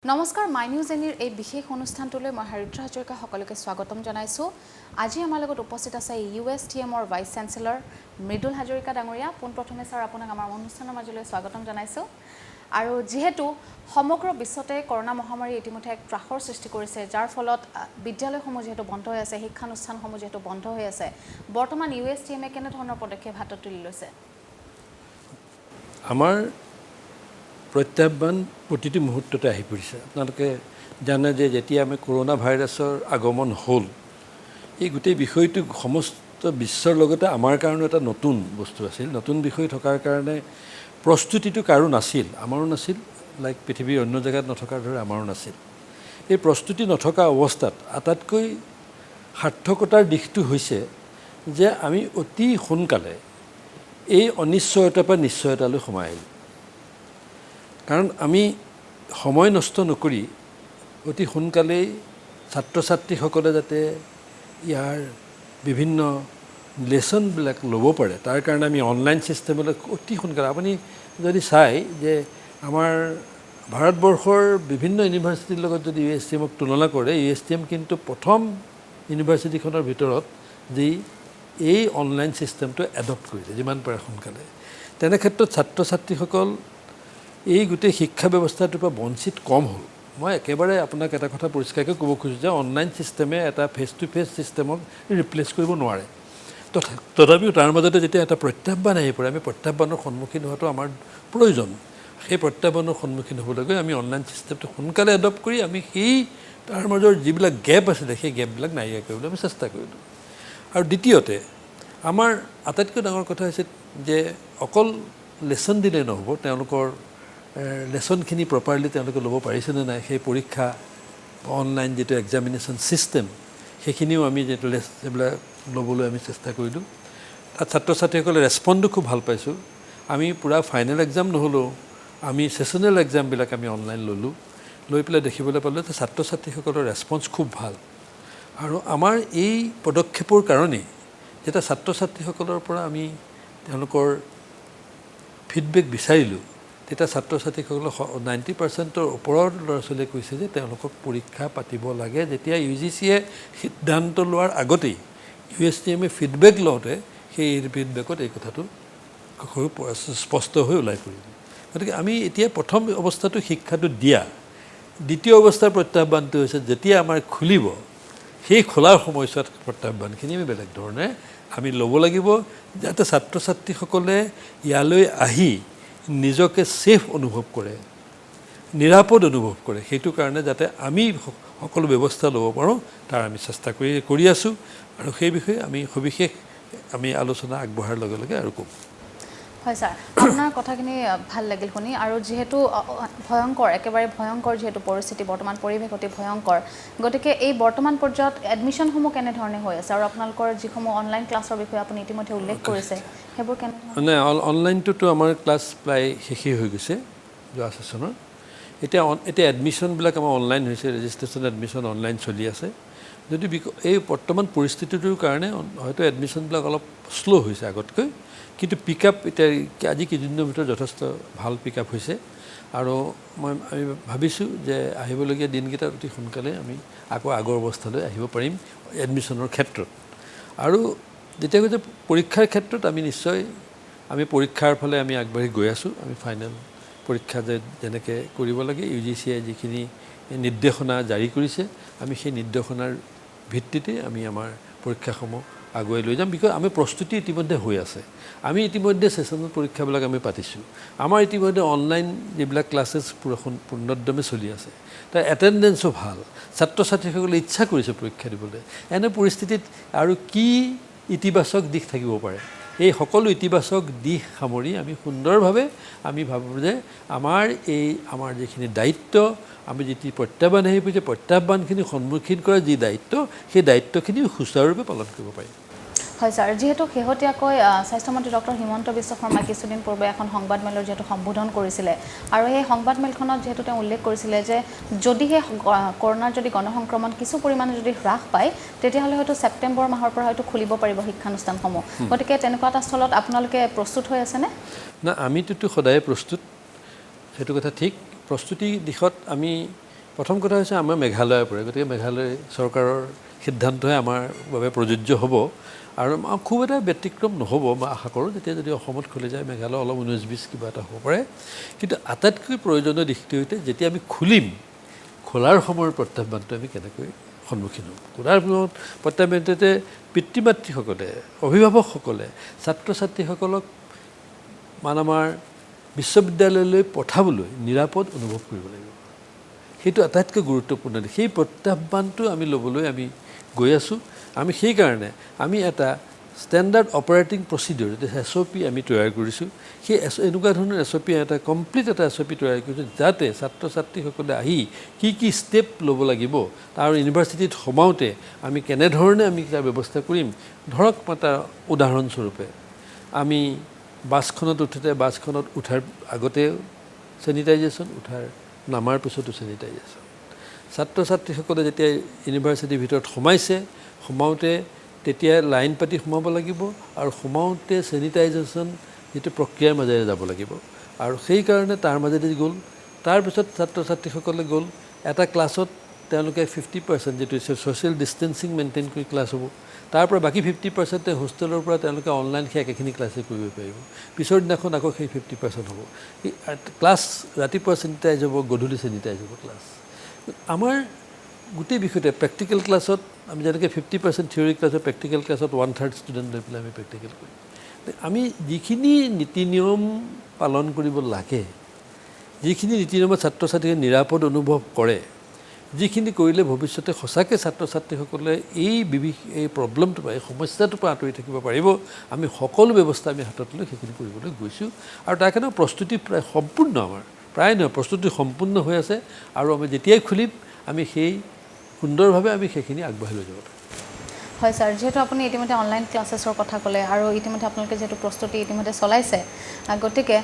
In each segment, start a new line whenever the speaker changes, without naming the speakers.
নমস্কাৰ my news এনিৰ এই বিশেষ অনুষ্ঠানটোলৈ মই হৰিদ্ৰ হাজৰিকা সকলোকে স্বাগতম জনাইছো। আজি আমাৰ লগত উপস্থিত আছে USTMৰ ভাইচ চেঞ্চেলৰ মৃদুল হাজৰিকা ডাঙৰীয়া। পোনপ্ৰথমে স্যাৰ আপোনাক আমাৰ অনুষ্ঠানৰ মাজলৈ স্বাগতম জনাইছো। আৰু যেহেতু সমগ্ৰ বিশ্বতে কৰোনা মহামাৰী ইতিমধ্যে এক ত্ৰাসৰ সৃষ্টি কৰিছে, যাৰ ফলত বিদ্যালয়সমূহ যেহেতু বন্ধ হৈ আছে, শিক্ষানুষ্ঠানসমূহ যেহেতু বন্ধ হৈ আছে, বৰ্তমান USTMে কেনে ধৰণৰ পদক্ষেপ হাতত তুলি লৈছে?
আমাৰ প্ৰত্যাহ্বান প্ৰতিটো মুহূৰ্ততে আহি পৰিছে। আপোনালোকে জানে যে যেতিয়া আমি কৰোনা ভাইৰাছৰ আগমন হ'ল, এই গোটেই বিষয়টো সমস্ত বিশ্বৰ লগতে আমাৰ কাৰণে এটা নতুন বস্তু আছিল। নতুন বিষয় থকাৰ কাৰণে প্ৰস্তুতিটো কাৰো নাছিল, আমাৰো নাছিল, লাইক পৃথিৱীৰ অন্য জেগাত নথকাৰ দৰে আমাৰো নাছিল। এই প্ৰস্তুতি নথকা অৱস্থাত আটাইতকৈ সাৰ্থকতাৰ দিশটো হৈছে যে আমি অতি সোনকালে এই অনিশ্চয়তাৰ পৰা নিশ্চয়তালৈ সোমাই আহিলোঁ। কাৰণ আমি সময় নষ্ট নকৰি অতি সোনকালেই ছাত্ৰ ছাত্ৰীসকলে যাতে ইয়াৰ বিভিন্ন লেচনবিলাক ল'ব পাৰে, তাৰ কাৰণে আমি অনলাইন ছিষ্টেমলৈ অতি সোনকালে, আপুনি যদি চাই যে আমাৰ ভাৰতবৰ্ষৰ বিভিন্ন ইউনিভাৰ্চিটিৰ লগত যদি USTMক তুলনা কৰে, USTM কিন্তু প্ৰথম ইউনিভাৰ্চিটিখনৰ ভিতৰত যি এই অনলাইন ছিষ্টেমটো এডপ্ট কৰিছে যিমান পাৰে সোনকালে। তেনে ক্ষেত্ৰত ছাত্ৰ ছাত্ৰীসকল এই গোটেই শিক্ষা ব্যৱস্থাটোৰ পৰা বঞ্চিত কম হ'ল। মই একেবাৰে আপোনাক এটা কথা পৰিষ্কাৰকৈ ক'ব খোজোঁ যে অনলাইন ছিষ্টেমে এটা ফেচ টু ফেচ ছিষ্টেমক ৰিপ্লেচ কৰিব নোৱাৰে। তথাপিও তাৰ মাজতে যেতিয়া এটা প্ৰত্যাহ্বান আহি পৰে, আমি প্ৰত্যাহ্বানৰ সন্মুখীন হোৱাটো আমাৰ প্ৰয়োজন। সেই প্ৰত্যাহ্বানৰ সন্মুখীন হ'বলৈকে আমি অনলাইন ছিষ্টেমটো সোনকালে এডপ্ট কৰি আমি সেই তাৰ মাজৰ যিবিলাক গেপ আছিলে সেই গেপবিলাক নাইকিয়া কৰিবলৈ আমি চেষ্টা কৰিলোঁ। আৰু দ্বিতীয়তে আমাৰ আটাইতকৈ ডাঙৰ কথা হৈছে যে অকল লেচন দিলেই নহ'ব, তেওঁলোকৰ লেচনখিনি প্ৰপাৰলি তেওঁলোকে ল'ব পাৰিছেনে নাই, সেই পৰীক্ষা অনলাইন যিটো এক্সামিনেশ্যন ছিষ্টেম সেইখিনিও আমি যিটো এইবিলাক ল'বলৈ আমি চেষ্টা কৰিলোঁ। তাত ছাত্ৰ ছাত্ৰীসকলে ৰেছপণ্ডো খুব ভাল পাইছোঁ। আমি পূৰা ফাইনেল এক্সাম নহ'লেও আমি ছেছনেল এক্সামবিলাক আমি অনলাইন ল'লোঁ, লৈ পেলাই দেখিবলৈ পালোঁ যে ছাত্ৰ ছাত্ৰীসকলৰ ৰেছপন্স খুব ভাল। আৰু আমাৰ এই পদক্ষেপৰ কাৰণেই যেতিয়া ছাত্ৰ ছাত্ৰীসকলৰ পৰা আমি তেওঁলোকৰ ফিডবেক বিচাৰিলোঁ, তেতিয়া ছাত্ৰ ছাত্ৰীসকলৰ 90%ৰ ওপৰৰ ল'ৰা ছোৱালীয়ে কৈছে যে তেওঁলোকক পৰীক্ষা পাতিব লাগে। যেতিয়া UGCয়ে সিদ্ধান্ত লোৱাৰ আগতেই USTMে ফিডবেক লওঁতে সেই ফিডবেকত এই কথাটো স্পষ্ট হৈ ওলাই পৰিব। গতিকে আমি এতিয়া প্ৰথম অৱস্থাটো শিক্ষাটো দিয়া, দ্বিতীয় অৱস্থাৰ প্ৰত্যাহ্বানটো হৈছে যেতিয়া আমাৰ খুলিব, সেই খোলাৰ সময়ছোৱাত প্ৰত্যাহ্বানখিনি আমি বেলেগ ধৰণে আমি ল'ব লাগিব, যাতে ছাত্ৰ ছাত্ৰীসকলে ইয়ালৈ আহি নিজকে ছেফ অনুভৱ কৰে, নিৰাপদ অনুভৱ কৰে। সেইটো কাৰণে যাতে আমি সকলো ব্যৱস্থা ল'ব পাৰোঁ তাৰ আমি চেষ্টা কৰি আছোঁ। আৰু সেই বিষয়ে আমি সবিশেষ আমি আলোচনা আগবঢ়াৰ লগে লগে আৰু ক'ম।
হয় ছাৰ, আপোনাৰ কথাখিনি ভাল লাগিল শুনি। আৰু যিহেতু ভয়ংকৰ, একেবাৰে ভয়ংকৰ যিহেতু পৰিস্থিতি, বৰ্তমান পৰিৱেশ অতি ভয়ংকৰ, গতিকে এই বৰ্তমান পৰ্যায়ত এডমিশ্যনসমূহ কেনেধৰণে হৈ আছে আৰু আপোনালোকৰ যিসমূহ অনলাইন ক্লাছৰ বিষয়ে আপুনি ইতিমধ্যে উল্লেখ কৰিছে সেইবোৰ কেনেধৰণে?
মানে অনলাইনটোতো আমাৰ ক্লাছ প্ৰায় শেষেই হৈ গৈছে যোৱা ছেশ্যনৰ। এতিয়া এডমিশ্যনবিলাক আমাৰ অনলাইন হৈছে, ৰেজিষ্ট্ৰেশ্যন এডমিশ্যন অনলাইন চলি আছে। যদি এই বৰ্তমান পৰিস্থিতিটোৰ কাৰণে হয়তো এডমিশ্যনবিলাক অলপ শ্ল' হৈছে আগতকৈ, কিন্তু পিক আপ এতিয়া আজি কেইদিনৰ ভিতৰত যথেষ্ট ভাল পিক আপ হৈছে। আৰু আমি ভাবিছোঁ যে আহিবলগীয়া দিনকেইটাত অতি সোনকালে আমি আকৌ আগৰ অৱস্থালৈ আহিব পাৰিম এডমিশ্যনৰ ক্ষেত্ৰত। আৰু যেতিয়া কৈছে পৰীক্ষাৰ ক্ষেত্ৰত আমি নিশ্চয় আমি পৰীক্ষাৰ ফালে আমি আগবাঢ়ি গৈ আছোঁ। আমি ফাইনেল পৰীক্ষা যেনেকৈ কৰিব লাগে UGCয়ে যিখিনি নিৰ্দেশনা জাৰি কৰিছে, আমি সেই নিৰ্দেশনাৰ ভিত্তিতে আমি আমাৰ পৰীক্ষাসমূহ আগুৱাই লৈ যাম। বিকজ আমি প্ৰস্তুতি ইতিমধ্যে হৈ আছে। আমি ইতিমধ্যে ছেছনেল পৰীক্ষাবিলাক আমি পাতিছোঁ। আমাৰ ইতিমধ্যে অনলাইন যিবিলাক ক্লাছেছ পূৰ্ণোদ্যমে চলি আছে, তাৰ এটেণ্ডেঞ্চো ভাল, ছাত্ৰ ছাত্ৰীসকলে ইচ্ছা কৰিছে পৰীক্ষা দিবলৈ। এনে পৰিস্থিতিত আৰু কি ইতিবাচক দিশ থাকিব পাৰে, এই সকলো ইতিবাচক দিশ সামৰি আমি সুন্দৰভাৱে আমি ভাবোঁ যে আমাৰ যিখিনি দায়িত্ব, আমি যিটো প্ৰত্যাহ্বান আহি পৰিছে, প্ৰত্যাহ্বানখিনি সন্মুখীন কৰাৰ যি দায়িত্ব, সেই দায়িত্বখিনি সুচাৰুৰূপে পালন কৰিব পাৰিম।
হয় ছাৰ, যিহেতু শেহতীয়াকৈ স্বাস্থ্যমন্ত্ৰী ডক্টৰ হিমন্ত বিশ্ব শৰ্মাই কিছুদিন পূৰ্বে এখন সংবাদমেলৰ যিহেতু সম্বোধন কৰিছিলে, আৰু সেই সংবাদমেলখনত যিহেতু তেওঁ উল্লেখ কৰিছিলে যে যদিহে কৰোনাৰ যদি গণসংক্ৰমণ কিছু পৰিমাণে যদি হ্ৰাস পায়, তেতিয়াহ'লে হয়তো ছেপ্টেম্বৰ মাহৰ পৰা হয়তো খুলিব পাৰিব শিক্ষানুষ্ঠানসমূহ। গতিকে তেনেকুৱা এটা স্থলত আপোনালোকে প্ৰস্তুত হৈ আছেনে?
না, আমিতো সদায় প্ৰস্তুত, সেইটো কথা ঠিক। প্ৰস্তুতি দিশত আমি প্ৰথম কথা হৈছে আমাৰ মেঘালয়ৰ পৰা, গতিকে মেঘালয় চৰকাৰৰ সিদ্ধান্তহে আমাৰ বাবে প্ৰযোজ্য হ'ব আৰু খুব এটা ব্যতিক্ৰম নহ'ব মই আশা কৰোঁ। যেতিয়া যদি অসমত খুলি যায় মেঘালয় অলপ 19-20 কিবা এটা হ'ব পাৰে, কিন্তু আটাইতকৈ প্ৰয়োজনীয় দিশটো হৈছে যেতিয়া আমি খুলিম, খোলাৰ সময়ৰ প্ৰত্যাহ্বানটো আমি কেনেকৈ সন্মুখীন হ'ম। খোলাৰ সময়ত প্ৰত্যাহ্বানটোতে পিতৃ মাতৃসকলে, অভিভাৱকসকলে ছাত্ৰ ছাত্ৰীসকলক আমাৰ বিশ্ববিদ্যালয়লৈ পঠাবলৈ নিৰাপদ অনুভৱ কৰিব লাগিব। সেইটো আটাইতকৈ গুৰুত্বপূৰ্ণ দিশ। সেই প্ৰত্যাহ্বানটো আমি ল'বলৈ আমি গৈ আছোঁ। আমি সেইকাৰণে আমি এটা ষ্টেণ্ডাৰ্ড অপাৰেটিং প্ৰচিডিউৰ SOP আমি তৈয়াৰ কৰিছোঁ। সেই এনেকুৱা ধৰণৰ SOP এটা কমপ্লিট এটা SOP তৈয়াৰ কৰিছোঁ যাতে ছাত্ৰ ছাত্ৰীসকলে আহি কি ষ্টেপ ল'ব লাগিব, তাৰ ইউনিভাৰ্চিটিত সোমাওঁতে আমি কেনেধৰণে আমি তাৰ ব্যৱস্থা কৰিম। ধৰক এটা উদাহৰণস্বৰূপে আমি বাছখনত উঠাৰ আগতেও চেনিটাইজেশ্যন, উঠাৰ নামাৰ পিছতো চেনিটাইজেশ্যন। ছাত্ৰ ছাত্ৰীসকলে যেতিয়া ইউনিভাৰ্চিটিৰ ভিতৰত সোমাওঁতে তেতিয়া লাইন পাতি সোমাব লাগিব আৰু সোমাওঁতে চেনিটাইজেশ্যন যিটো প্ৰক্ৰিয়াৰ মাজেৰে যাব লাগিব আৰু সেইকাৰণে তাৰ মাজেদি গ'ল। তাৰপিছত ছাত্ৰ ছাত্ৰীসকলে গ'ল এটা ক্লাছত তেওঁলোকে 50% যিটো ছ'চিয়েল ডিষ্টেঞ্চিং মেইনটেইন কৰি ক্লাছ হ'ব। তাৰ পৰা বাকী 50% হোষ্টেলৰ পৰা তেওঁলোকে অনলাইন সেই একেখিনি ক্লাছেই কৰিব পাৰিব। পিছৰ দিনাখন আকৌ সেই 50% হ'ব। ক্লাছ ৰাতিপুৱা চেনিটাইজ হ'ব, গধূলি চেনিটাইজ হ'ব ক্লাছ। আমাৰ গোটেই বিষয়তে প্ৰেক্টিকেল ক্লাছত আমি যেনেকৈ 50% থিয়ৰী ক্লাছত, প্ৰেক্টিকেল ক্লাছত 1/3 ষ্টুডেণ্ট লৈ পেলাই আমি প্ৰেক্টিকেল কৰিম। আমি যিখিনি নীতি নিয়ম পালন কৰিব লাগে, যিখিনি নীতি নিয়মত ছাত্ৰ ছাত্ৰীয়ে নিৰাপদ অনুভৱ কৰে, যিখিনি কৰিলে ভৱিষ্যতে সঁচাকৈ ছাত্ৰ ছাত্ৰীসকলে এই প্ৰব্লেমটোৰ পৰা, এই সমস্যাটোৰ পৰা আঁতৰি থাকিব পাৰিব, আমি সকলো ব্যৱস্থা আমি হাতত লৈ সেইখিনি কৰিবলৈ গৈছোঁ। আৰু তাৰ কাৰণে প্ৰস্তুতি প্ৰায় সম্পূৰ্ণ, আমাৰ প্ৰায় নহয় প্ৰস্তুতি সম্পূৰ্ণ হৈ আছে আৰু আমি যেতিয়াই খুলিম আমি সেই সুন্দৰভাৱে আমি সেইখিনি আগবাঢ়ি লৈ যাব পাৰিম।
হয় ছাৰ, যিহেতু আপুনি ইতিমধ্যে অনলাইন ক্লাছেছৰ কথা ক'লে আৰু ইতিমধ্যে আপোনালোকে যিহেতু প্ৰস্তুতি ইতিমধ্যে চলাইছে, গতিকে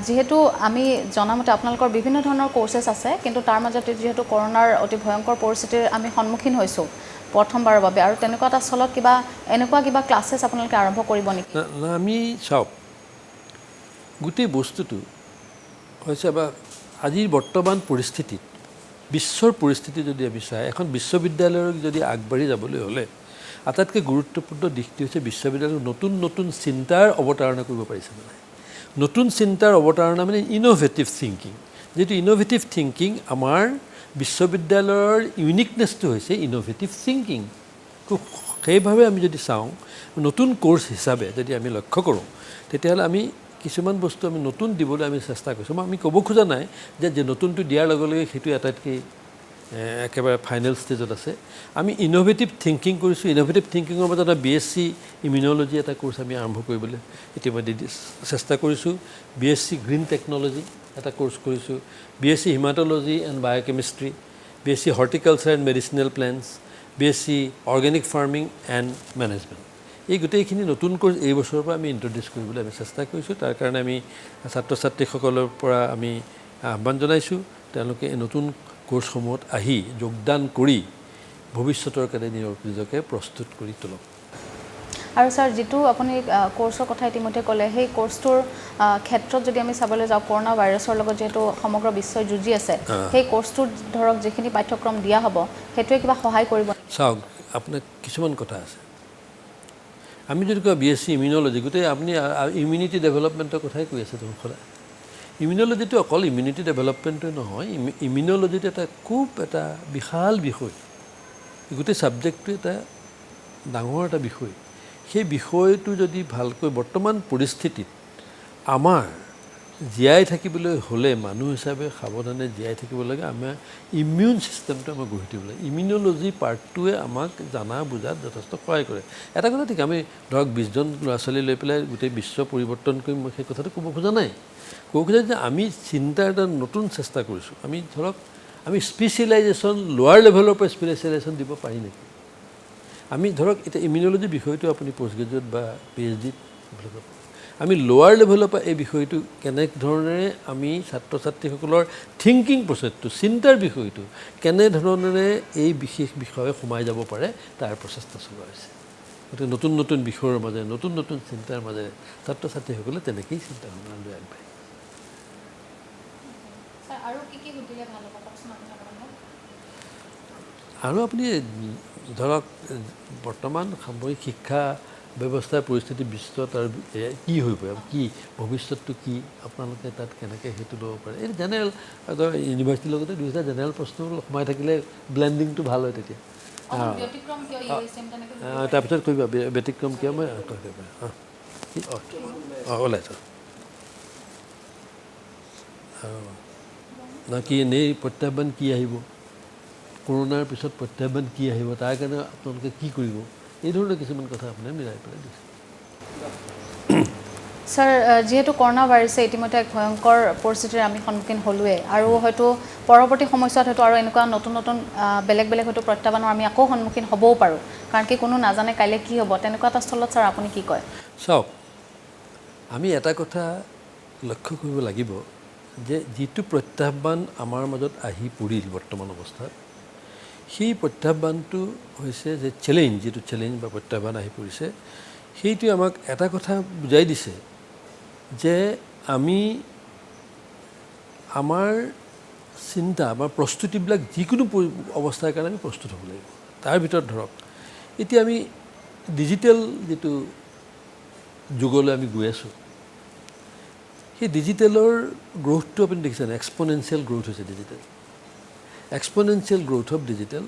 যিহেতু আমি জনামতে আপোনালোকৰ বিভিন্ন ধৰণৰ কোৰ্চেছ আছে, কিন্তু তাৰ মাজতে যিহেতু কৰোণাৰ অতি ভয়ংকৰ পৰিস্থিতিৰ আমি সন্মুখীন হৈছোঁ প্ৰথমবাৰৰ বাবে, আৰু তেনেকুৱা এটা স্থলত এনেকুৱা কিবা ক্লাছেছ আপোনালোকে আৰম্ভ কৰিব নেকি?
আমি চাওক, গোটেই বস্তুটো হৈছে বা আজিৰ বৰ্তমান পৰিস্থিতিত, বিশ্বৰ পৰিস্থিতি যদি আমি চাই, এখন বিশ্ববিদ্যালয়ক যদি আগবাঢ়ি যাবলৈ হ'লে আটাইতকৈ গুৰুত্বপূৰ্ণ দিশটো হৈছে বিশ্ববিদ্যালয়ত নতুন চিন্তাৰ অৱতাৰণা কৰিব পাৰিছে নে নাই। নতুন চিন্তাৰ অৱতাৰণা মানে ইন'ভেটিভ থিংকিং। যিটো ইন'ভেটিভ থিংকিং, আমাৰ বিশ্ববিদ্যালয়ৰ ইউনিকনেছটো হৈছে ইন'ভেটিভ থিংকিং। খুব সেইভাৱে আমি যদি চাওঁ, নতুন কোৰ্চ হিচাপে যদি আমি লক্ষ্য কৰোঁ, তেতিয়াহ'লে আমি কিছুমান বস্তু আমি নতুন দিবলৈ আমি চেষ্টা কৰিছোঁ। আমি ক'ব খোজা নাই যে নতুনটো দিয়াৰ লগে লগে সেইটো আটাইতকৈ একেবাৰে ফাইনেল ষ্টেজত আছে। আমি ইন'ভেটিভ থিংকিং কৰিছোঁ। ইন'ভেটিভ থিংকিঙৰ মাজত এটা BSc ইমিউন'লজি এটা কোৰ্চ আমি আৰম্ভ কৰিবলৈ ইতিমধ্যে চেষ্টা কৰিছোঁ। BSc গ্ৰীণ টেকন'লজি এটা কোৰ্চ কৰিছোঁ। BSc hematology and biochemistry, BSc horticulture and medicinal plants, BSc organic farming and management. এই গোটেইখিনি নতুন কোৰ্চ এই বছৰৰ পৰা আমি ইণ্ট্ৰডিউচ কৰিবলৈ আমি চেষ্টা কৰিছোঁ। তাৰ কাৰণে আমি ছাত্ৰ ছাত্ৰীসকলৰ পৰা আমি আহ্বান জনাইছোঁ, তেওঁলোকে এই নতুন কোৰ্চসমূহত আহি যোগদান কৰি ভৱিষ্যতৰ কাৰণে নিজকে প্ৰস্তুত কৰি তোলক।
আৰু ছাৰ, যিটো আপুনি কোৰ্চৰ কথা ইতিমধ্যে ক'লে, সেই কোৰ্চটোৰ ক্ষেত্ৰত যদি আমি চাবলৈ যাওঁ, কৰোণা ভাইৰাছৰ লগত যিহেতু সমগ্ৰ বিশ্বই যুঁজি আছে, সেই কোৰ্চটোত ধৰক যিখিনি পাঠ্যক্ৰম দিয়া হ'ব সেইটোৱে কিবা সহায় কৰিব?
চাওক, আপোনাৰ কিছুমান কথা আছে। আমি যদি কওঁ BSc ইমিউন'লজি, গোটেই আপুনি ইমিউনিটি ডেভেলপমেণ্টৰ কথাই কৈ আছে দেখোন সদায়। ইমিউন'লজিটো অকল ইমিউনিটি ডেভেলপমেণ্টে নহয়, ইমিউন'লজিটো খুব এটা বিশাল বিষয়। গোটেই ছাবজেক্টটো এটা ডাঙৰ এটা বিষয়। সেই বিষয়টো যদি ভালকৈ বৰ্তমান পৰিস্থিতিত আমাৰ জীয়াই থাকিবলৈ হ'লে, মানুহ হিচাপে সাৱধানে জীয়াই থাকিব লাগে, আমাৰ ইমিউন ছিষ্টেমটো আমাক গঢ়ি তুলিব লাগে। ইমিউন'লজি পাৰ্টটোৱে আমাক জানা বুজাত যথেষ্ট সহায় কৰে। এটা কথা ঠিক, আমি ধৰক 20 জন ল'ৰা ছোৱালী লৈ পেলাই গোটেই বিশ্ব পৰিৱৰ্তন কৰিম, মই সেই কথাটো ক'ব খোজা নাই। ক'ব খোজা যে আমি চিন্তাৰ এটা নতুন চেষ্টা কৰিছোঁ। আমি ধৰক আমি স্পেচিয়েলাইজেশ্যন লোৱাৰ লেভেলৰ পৰা স্পেচিয়েলাইজেশ্যন দিব পাৰি নেকি? আমি ধৰক এতিয়া ইমিউন'লজি বিষয়টো আপুনি পষ্ট গ্ৰেজুৱেট বা PhD আমি লোৱাৰ লেভেলৰ পৰা এই বিষয়টো কেনেধৰণেৰে আমি ছাত্ৰ ছাত্ৰীসকলৰ থিংকিং প্ৰচেছটো, চিন্তাৰ বিষয়টো কেনেধৰণেৰে এই বিশেষ বিষয়ে সোমাই যাব পাৰে তাৰ প্ৰচেষ্টা চলোৱা হৈছে। গতিকে নতুন বিষয়ৰ মাজেৰে, নতুন চিন্তাৰ মাজেৰে ছাত্ৰ ছাত্ৰীসকলে তেনেকেই চিন্তা ভাৱনা লৈ আগবাঢ়ে।
আৰু কি সুধিলে ভাল হ'ব কওকচোন?
আৰু আপুনি ধৰক বৰ্তমান সামৰিক শিক্ষা ব্যৱস্থাৰ পৰিস্থিতি বিশ্বত আৰু কি হৈ পৰে কি ভৱিষ্যতটো কি আপোনালোকে তাত কেনেকৈ সেইটো ল'ব পাৰে এই জেনেৰেল ধৰ ইউনিভাৰ্চিটিৰ লগতে দুটা জেনেৰেল প্ৰশ্ন সোমাই থাকিলে ব্লেণ্ডিংটো ভাল হয় তেতিয়া তাৰপিছত কৰিবা ব্যতিক্ৰম কিয় মই ওলাইছোঁ না কি এনেই প্ৰত্যাহ্বান কি আহিব কৰোণাৰ পিছত প্ৰত্যাহ্বান কি আহিব তাৰ কাৰণে আপোনালোকে কি কৰিব এই ধৰণৰ কিছুমান কথা আপুনি মিলাই পেলাই দিছে
স্যাৰ যেহেতু কৰোনা ভাইৰাছে ইতিমধ্যে এক ভয়ংকৰ পৰিস্থিতিৰ আমি সন্মুখীন হ'লোৱে আৰু হয়তো পৰৱৰ্তী সময়ছোৱাত হয়তো আৰু এনেকুৱা নতুন নতুন বেলেগ বেলেগ হয়তো প্ৰত্যাহ্বানৰ আমি আকৌ সন্মুখীন হ'বও পাৰোঁ কাৰণ কি কোনো নাজানে কাইলৈ কি হ'ব তেনেকুৱা এটা স্থলত স্যাৰ আপুনি কি কয়
চাওক আমি এটা কথা লক্ষ্য কৰিব লাগিব যে যিটো প্ৰত্যাহ্বান আমাৰ মাজত আহি পৰিল বৰ্তমান অৱস্থাত সেই প্ৰত্যাহ্বানটো হৈছে যে চেলেঞ্জ যিটো চেলেঞ্জ বা প্ৰত্যাহ্বান আহি পৰিছে সেইটোৱে আমাক এটা কথা বুজাই দিছে যে আমি আমাৰ চিন্তা বা প্ৰস্তুতিবিলাক যিকোনো অৱস্থাৰ কাৰণে আমি প্ৰস্তুত হ'ব লাগিব তাৰ ভিতৰত ধৰক এতিয়া আমি ডিজিটেল যিটো যুগলৈ আমি গৈ আছোঁ সেই ডিজিটেলৰ গ্ৰ'থটো আপুনি দেখিছেনে এক্সপনেনচিয়েল গ্ৰ'থ হৈছে digital exponential growth of digital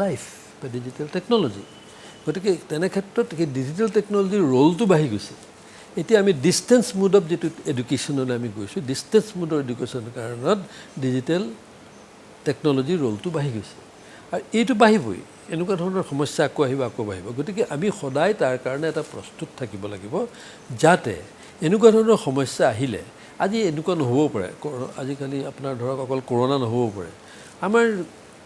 life বা ডিজিটেল টেকন'লজি গতিকে তেনে ক্ষেত্ৰত সেই ডিজিটেল টেকন'লজিৰ ৰ'লটো বাঢ়ি গৈছে এতিয়া আমি ডিষ্টেঞ্চ মুড অফ যিটো এডুকেশ্যনলৈ আমি গৈছোঁ ডিষ্টেঞ্চ মুডৰ এডুকেশ্যনৰ কাৰণত ডিজিটেল টেকন'লজিৰ ৰ'লটো বাঢ়ি গৈছে আৰু এইটো বাঢ়িবই এনেকুৱা ধৰণৰ সমস্যা আকৌ আহিব আকৌ বাঢ়িব গতিকে আমি সদায় তাৰ কাৰণে এটা প্ৰস্তুত থাকিব লাগিব যাতে এনেকুৱা ধৰণৰ সমস্যা আহিলে আজি এনেকুৱা নহ'বও পাৰে আজিকালি আপোনাৰ ধৰক অকল কৰোণা নহ'বও পাৰে আমাৰ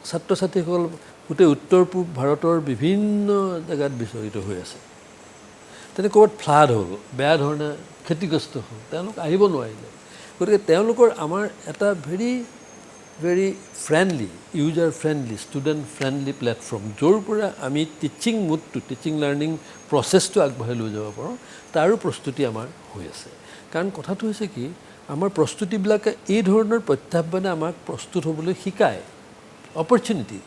ছাত্ৰ ছাত্ৰীসকল গোটেই উত্তৰ পূব ভাৰতৰ বিভিন্ন জেগাত বিচৰিত হৈ আছে তেনে ক'ৰবাত ফ্লাড হ'ল বেয়া ধৰণে ক্ষতিগ্ৰস্ত হ'ল তেওঁলোক আহিব নোৱাৰিলে গতিকে তেওঁলোকৰ আমাৰ এটা very friendly user friendly student friendly platform য'ৰ পৰা আমি টিচিং মুডটো টিচিং লাৰ্ণিং প্ৰচেছটো আগবঢ়াই লৈ যাব পাৰোঁ তাৰো প্ৰস্তুতি আমাৰ হৈ আছে কাৰণ কথাটো হৈছে কি আমাৰ প্ৰস্তুতিবিলাকে এই ধৰণৰ প্ৰত্যাহ্বানে আমাক প্ৰস্তুত হ'বলৈ শিকায় অপৰচুনিটি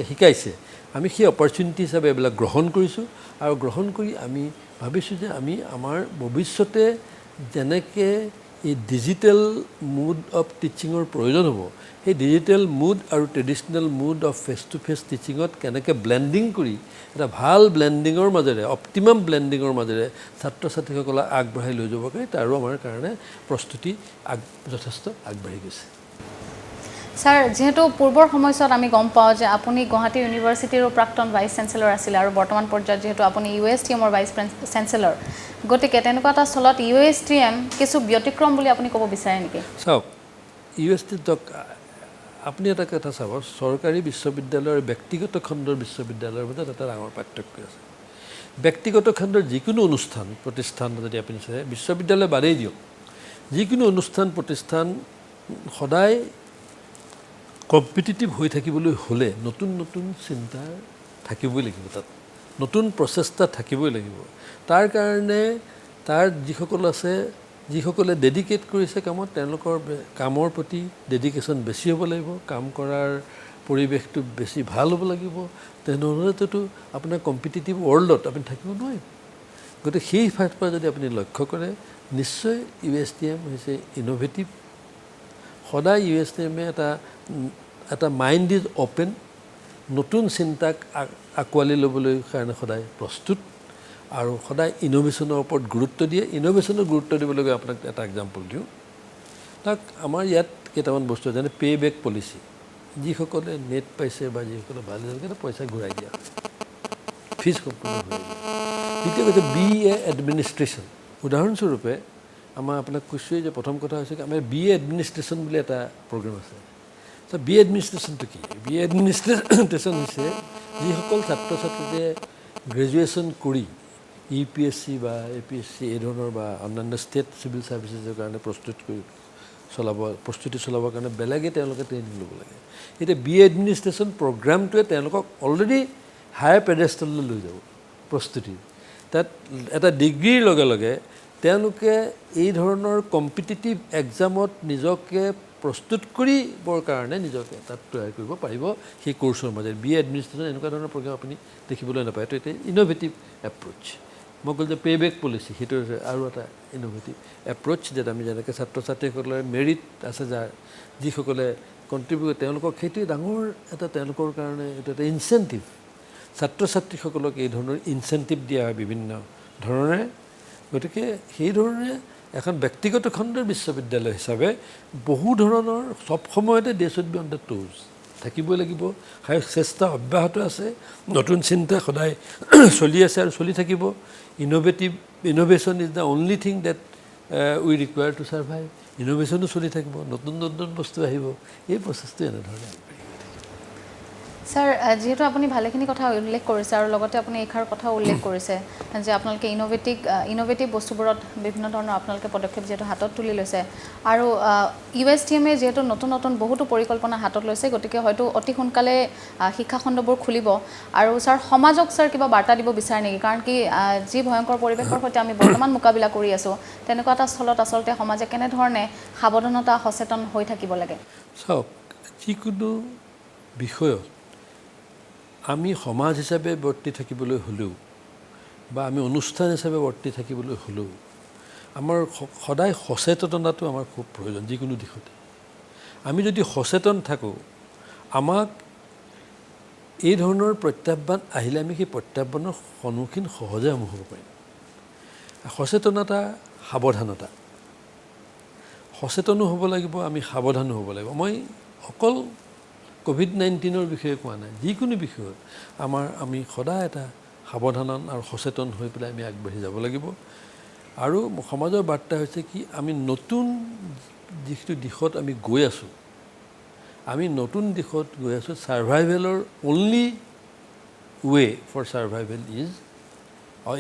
শিকাইছে আমি সেই অপৰচুনিটি হিচাপে এইবিলাক গ্ৰহণ কৰিছোঁ আৰু গ্ৰহণ কৰি আমি ভাবিছোঁ যে আমি আমাৰ ভৱিষ্যতে যেনেকৈ এই ডিজিটেল মুড অফ টিচিঙৰ প্ৰয়োজন হ'ব সেই ডিজিটেল মুড আৰু traditional mode of face to face টিচিঙত কেনেকৈ ব্লেণ্ডিং কৰি এটা ভাল ব্লেণ্ডিঙৰ মাজেৰে অপ্টিমাম ব্লেণ্ডিঙৰ মাজেৰে ছাত্ৰ ছাত্ৰীসকলক আগবঢ়াই লৈ যাব পাৰি তাৰো আমাৰ কাৰণে প্ৰস্তুতি যথেষ্ট আগবাঢ়ি গৈছে
স্যাৰ যেহেতু পূৰ্বৰ সময়ছোৱাত আমি গম পাওঁ যে আপুনি গুৱাহাটী ইউনিভাৰ্চিটিৰো প্ৰাক্তন ভাইচ চেঞ্চেলৰ আছিলে আৰু বৰ্তমান পৰ্যায়ত যেহেতু আপুনি USTMৰ ভাইচ চেঞ্চেলৰ গতিকে তেনেকুৱা এটা স্থলত USTM কিছু ব্যতিক্ৰম বুলি আপুনি ক'ব বিচাৰে নেকি
চাওক UST আপুনি এটা কথা চাব চৰকাৰী বিশ্ববিদ্যালয় আৰু ব্যক্তিগত খণ্ডৰ বিশ্ববিদ্যালয়ৰ মাজত এটা ডাঙৰ পাৰ্থক্য আছে ব্যক্তিগত খণ্ডৰ যিকোনো অনুষ্ঠান প্ৰতিষ্ঠান যদি আপুনি চায় বিশ্ববিদ্যালয় বাদেই দিয়ক যিকোনো অনুষ্ঠান প্ৰতিষ্ঠান সদায় কম্পিটিটিভ হৈ থাকিবলৈ হ'লে নতুন নতুন চিন্তা থাকিবই লাগিব তাত নতুন প্ৰচেষ্টা থাকিবই লাগিব তাৰ কাৰণে তাৰ যিসকল আছে যিসকলে ডেডিকেট কৰিছে কামত তেওঁলোকৰ কামৰ প্ৰতি ডেডিকেশ্যন বেছি হ'ব লাগিব কাম কৰাৰ পৰিৱেশটো বেছি ভাল হ'ব লাগিব তেনেহ'লেতো আপোনাৰ কম্পিটিটিভ ৱৰ্ল্ডত আপুনি থাকিব নোৱাৰিব গতিকে সেই ফালৰ পৰা যদি আপুনি লক্ষ্য কৰে নিশ্চয় USTM হৈছে ইন'ভেটিভ সদায় USTMে এটা মাইণ্ড ইজ অ'পেন নতুন চিন্তাক আঁকোৱালি ল'বলৈ কাৰণে সদায় প্ৰস্তুত আৰু সদায় ইন'ভেশ্যনৰ ওপৰত গুৰুত্ব দিয়ে ইন'ভেশ্যনৰ গুৰুত্ব দিবলৈ গৈ আপোনাক এটা এক্সাম্পল দিওঁ তাক আমাৰ ইয়াত কেইটামান বস্তু যেনে পে' বেক পলিচি যিসকলে নেট পাইছে বা যিসকলে ভাল তেওঁলোকে পইচা ঘূৰাই দিয়া ফিজ সম্পূৰ্ণ ঘূৰাই দিয়া দ্বিতীয় কথা BA এডমিনিষ্ট্ৰেশ্যন উদাহৰণস্বৰূপে আমাৰ আপোনাক কৈছোঁৱেই যে প্ৰথম কথা হৈছে কি আমাৰ BA এডমিনিষ্ট্ৰেশ্যন বুলি এটা প্ৰগ্ৰেম আছে BA এডমিনিষ্ট্ৰেশ্যনটো কি BA এডমিনিষ্ট্ৰেশ্যন হৈছে যিসকল ছাত্ৰ ছাত্ৰীয়ে গ্ৰেজুৱেশ্যন কৰি UPSC বা APSC এই ধৰণৰ বা অন্যান্য ষ্টেট চিভিল ছাৰ্ভিচেছৰ কাৰণে প্ৰস্তুতি চলাবৰ কাৰণে বেলেগে তেওঁলোকে ট্ৰেইনিং ল'ব লাগে এতিয়া BA এডমিনিষ্ট্ৰেশ্যন প্ৰগ্ৰামটোৱে তেওঁলোকক অলৰেডি হায়াৰ পেডেষ্টললৈ লৈ যাব প্ৰস্তুতি তাত এটা ডিগ্ৰীৰ লগে লগে তেওঁলোকে এই ধৰণৰ কম্পিটিটিভ এক্সামত নিজকে প্ৰস্তুত কৰিবৰ কাৰণে নিজকে তাত তৈয়াৰ কৰিব পাৰিব সেই কোৰ্চৰ মাজেৰে BA এডমিনিষ্ট্ৰেশ্যন এনেকুৱা ধৰণৰ প্ৰগ্ৰাম আপুনি দেখিবলৈ নাপায় এইটো এটা ইন'ভেটিভ এপ্ৰ'চ মই ক'লো যে পে'বেক পলিচি সেইটো আৰু এটা ইন'ভেটিভ এপ্ৰ'চ যে আমি যেনেকৈ ছাত্ৰ ছাত্ৰীসকলৰ মেৰিট আছে যাৰ যিসকলে কণ্ট্ৰিবিউট তেওঁলোকক সেইটোৱে ডাঙৰ এটা তেওঁলোকৰ কাৰণে এইটো এটা ইনচেণ্টিভ ছাত্ৰ ছাত্ৰীসকলক এই ধৰণৰ ইনচেণ্টিভ দিয়া হয় বিভিন্ন ধৰণে গতিকে সেই ধৰণে এখন ব্যক্তিগত খণ্ডৰ বিশ্ববিদ্যালয় হিচাপে বহু ধৰণৰ সব সময়তে they should be on the toes থাকিবই লাগিব চেষ্টা অব্যাহত আছে নতুন চিন্তা সদায় চলি আছে আৰু চলি থাকিব innovation is the only thing that we require to survive ইন'ভেশ্যনো চলি থাকিব নতুন নতুন বস্তু আহিব এই প্ৰচেছটো এনেধৰণে
স্যাৰ যেহেতু আপুনি ভালেখিনি কথা উল্লেখ কৰিছে আৰু লগতে আপুনি এইখাৰ কথা উল্লেখ কৰিছে যে আপোনালোকে ইনোভেটিভ বস্তুবোৰত বিভিন্ন ধৰণৰ আপোনালোকে পদক্ষেপ যেহেতু হাতত তুলি লৈছে আৰু USTMA যেহেতু নতুন নতুন বহুতো পৰিকল্পনা হাতত লৈছে গতিকে হয়তো অতি সোনকালে শিক্ষা খণ্ডবোৰ খুলিব আৰু স্যাৰ সমাজক স্যাৰ কিবা বাৰ্তা দিব বিচাৰে নেকি কাৰণ কি যি ভয়ংকৰ পৰিৱেশৰ সৈতে আমি বৰ্তমান মোকাবিলা কৰি আছো তেনেকুৱা এটা স্থলত আচলতে সমাজে কেনে ধৰণে সাৱধানতা সচেতন হৈ থাকিব লাগে
চাওক যিকোনো বিষয়ত আমি সমাজ হিচাপে বৰ্তি থাকিবলৈ হ'লেও বা আমি অনুষ্ঠান হিচাপে বৰ্তি থাকিবলৈ হ'লেও আমাৰ সদায় সচেতনতাটো আমাৰ খুব প্ৰয়োজন যিকোনো দিশতে আমি যদি সচেতন থাকোঁ আমাক এই ধৰণৰ প্ৰত্যাহ্বান আহিলে আমি সেই প্ৰত্যাহ্বানৰ সন্মুখীন সহজে আমি হ'ব পাৰিম সচেতনতা সাৱধানতা সচেতনো হ'ব লাগিব আমি সাৱধানো হ'ব লাগিব মই অকল COVID-19 বিষয়ে কোৱা নাই যিকোনো বিষয়ত আমি সদায় এটা সাৱধান আৰু সচেতন হৈ পেলাই আমি আগবাঢ়ি যাব লাগিব আৰু সমাজৰ বাৰ্তা হৈছে কি আমি নতুন যিটো দিশত আমি গৈ আছোঁ আমি নতুন দিশত গৈ আছোঁ সাৰ্ভাইভেলৰ only way for survival is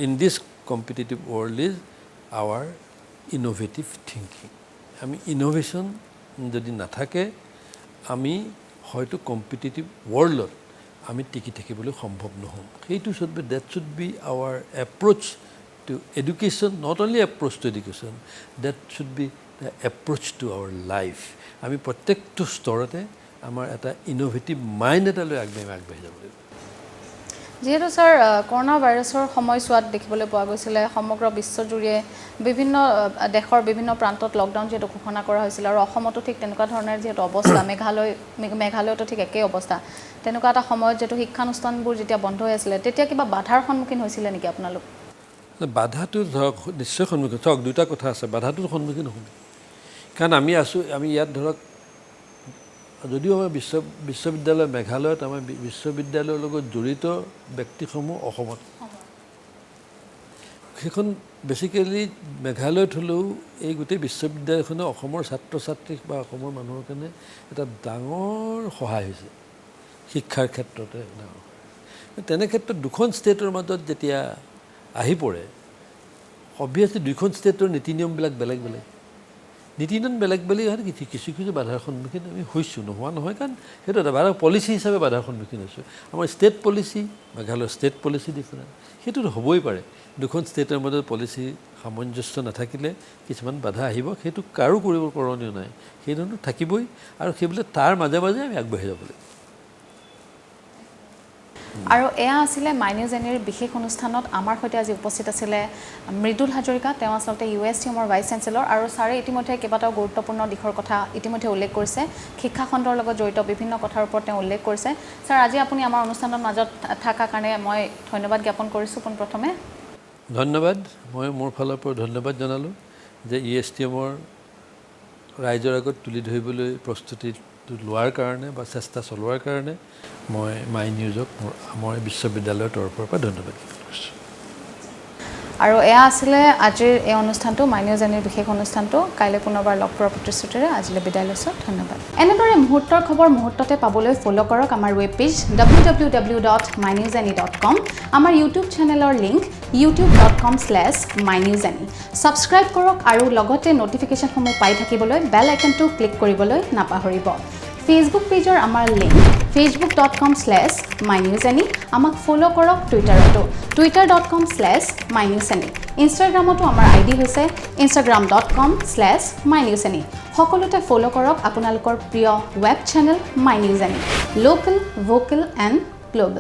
in this competitive world is our innovative thinking আমি ইন'ভেশ্যন যদি নাথাকে আমি হয়তো কম্পিটিটিভ ৱৰ্ল্ডত আমি টিকি থাকিবলৈ সম্ভৱ নহ'ম সেইটো that should be our approach to education not only approach to education that should be the approach to our life আমি প্ৰত্যেকটো স্তৰতে আমাৰ এটা ইন'ভেটিভ মাইণ্ড এটা লৈ আগবাঢ়ি যাব লাগিব
যেহেতু স্যাৰ কৰোনা ভাইৰাছৰ সময়ছোৱাত দেখিবলৈ পোৱা গৈছিলে সমগ্ৰ বিশ্বজুৰিয়ে বিভিন্ন দেশৰ বিভিন্ন প্ৰান্তত লকডাউন যেহেতু ঘোষণা কৰা হৈছিল আৰু অসমতো ঠিক তেনেকুৱা ধৰণৰ যেহেতু অৱস্থা মেঘালয়তো ঠিক একেই অৱস্থা তেনেকুৱা এটা সময়ত যেহেতু শিক্ষানুষ্ঠানবোৰ যেতিয়া বন্ধ হৈ আছিলে তেতিয়া কিবা বাধাৰ সন্মুখীন হৈছিলে নেকি আপোনালোক
বাধাটো ধৰক নিশ্চয় সন্মুখীন চাওক দুটা কথা আছে বাধাটোৰ সন্মুখীন হ'ম কাৰণ আমি ইয়াত ধৰক যদিও আমাৰ বিশ্ববিদ্যালয় মেঘালয়ত আমাৰ বিশ্ববিদ্যালয়ৰ লগত জড়িত ব্যক্তিসমূহ অসমত সেইখন বেছিকেলি মেঘালয়ত হ'লেও এই গোটেই বিশ্ববিদ্যালয়খনে অসমৰ ছাত্ৰ ছাত্ৰীক বা অসমৰ মানুহৰ কাৰণে এটা ডাঙৰ সহায় হৈছে শিক্ষাৰ ক্ষেত্ৰতে তেনে ক্ষেত্ৰত দুখন ষ্টেটৰ মাজত যেতিয়া আহি পৰে অবভিয়াছলি দুইখন ষ্টেটৰ নীতি নিয়মবিলাক বেলেগ বেলেগ নীতি নিয়ম বেলেগ বেলেগ হয় কিছু বাধাৰ সন্মুখীন আমি হৈছোঁ নোহোৱা নহয় কাৰণ সেইটো এটা বাধা পলিচি হিচাপে বাধাৰ সন্মুখীন হৈছোঁ আমাৰ ষ্টেট পলিচি মেঘালয়ৰ ষ্টেট পলিচি ডিফাৰেণ্ট সেইটোতো হ'বই পাৰে দুখন ষ্টেটৰ মাজত পলিচি সামঞ্জস্য নাথাকিলে কিছুমান বাধা আহিব সেইটো কাৰো কৰিব কৰণীয় নাই সেই ধৰণৰ থাকিবই আৰু সেইবিলাক তাৰ মাজে মাজে আমি আগবাঢ়ি যাব লাগিব
আৰু এয়া আছিলে মাইনিউজেনিৰ বিশেষ অনুষ্ঠানত আমাৰ সৈতে আজি উপস্থিত আছিলে মৃদুল হাজৰিকা তেওঁ আচলতে USTMৰ ভাইচ চেঞ্চেলৰ আৰু ছাৰে ইতিমধ্যে কেইবাটাও গুৰুত্বপূৰ্ণ দিশৰ কথা ইতিমধ্যে উল্লেখ কৰিছে শিক্ষা খণ্ডৰ লগত জড়িত বিভিন্ন কথাৰ ওপৰত তেওঁ উল্লেখ কৰিছে ছাৰ আজি আপুনি আমাৰ অনুষ্ঠানৰ মাজত থকাৰ কাৰণে মই ধন্যবাদ জ্ঞাপন কৰিছোঁ পোনপ্ৰথমে
ধন্যবাদ মই মোৰ ফালৰ পৰা ধন্যবাদ জনালোঁ যে USTMৰ ৰাইজৰ আগত তুলি ধৰিবলৈ প্ৰস্তুতি লোৱাৰ কাৰণে বা চেষ্টা চলোৱাৰ কাৰণে মই মাই নিউজক মই বিশ্ববিদ্যালয়ৰ তৰফৰ পৰা ধন্যবাদ কৰিছোঁ
আৰু এয়া আছিলে আজিৰ এই অনুষ্ঠানটো মাইনিউজেনিৰ বিশেষ অনুষ্ঠানটো কাইলৈ পুনৰবাৰ লগ পোৱাৰ প্ৰতিশ্ৰুতিৰে আজিলৈ বিদায় লৈছোঁ ধন্যবাদ এনেদৰে মুহূৰ্তৰ খবৰ মুহূৰ্ততে পাবলৈ ফ'ল' কৰক আমাৰ ৱেব পেজ www.mynewsany.com আমাৰ ইউটিউব চেনেলৰ লিংক youtube.com/mynewsany ছাবস্ক্ৰাইব কৰক আৰু লগতে ন'টিফিকেশ্যনসমূহ পাই থাকিবলৈ বেল আইকনটো ক্লিক কৰিবলৈ নাপাহৰিব ফেচবুক পেজৰ আমাৰ লিংক facebook.com/mynewsany আমাক ফ'ল' কৰক টুইটাৰতো twitter.com/mynewsany ইনষ্টাগ্ৰামতো আমাৰ ID হৈছে instagram.com/mynewsany সকলোতে ফ'ল' কৰক আপোনালোকৰ প্ৰিয় web channel my news any local vocal and global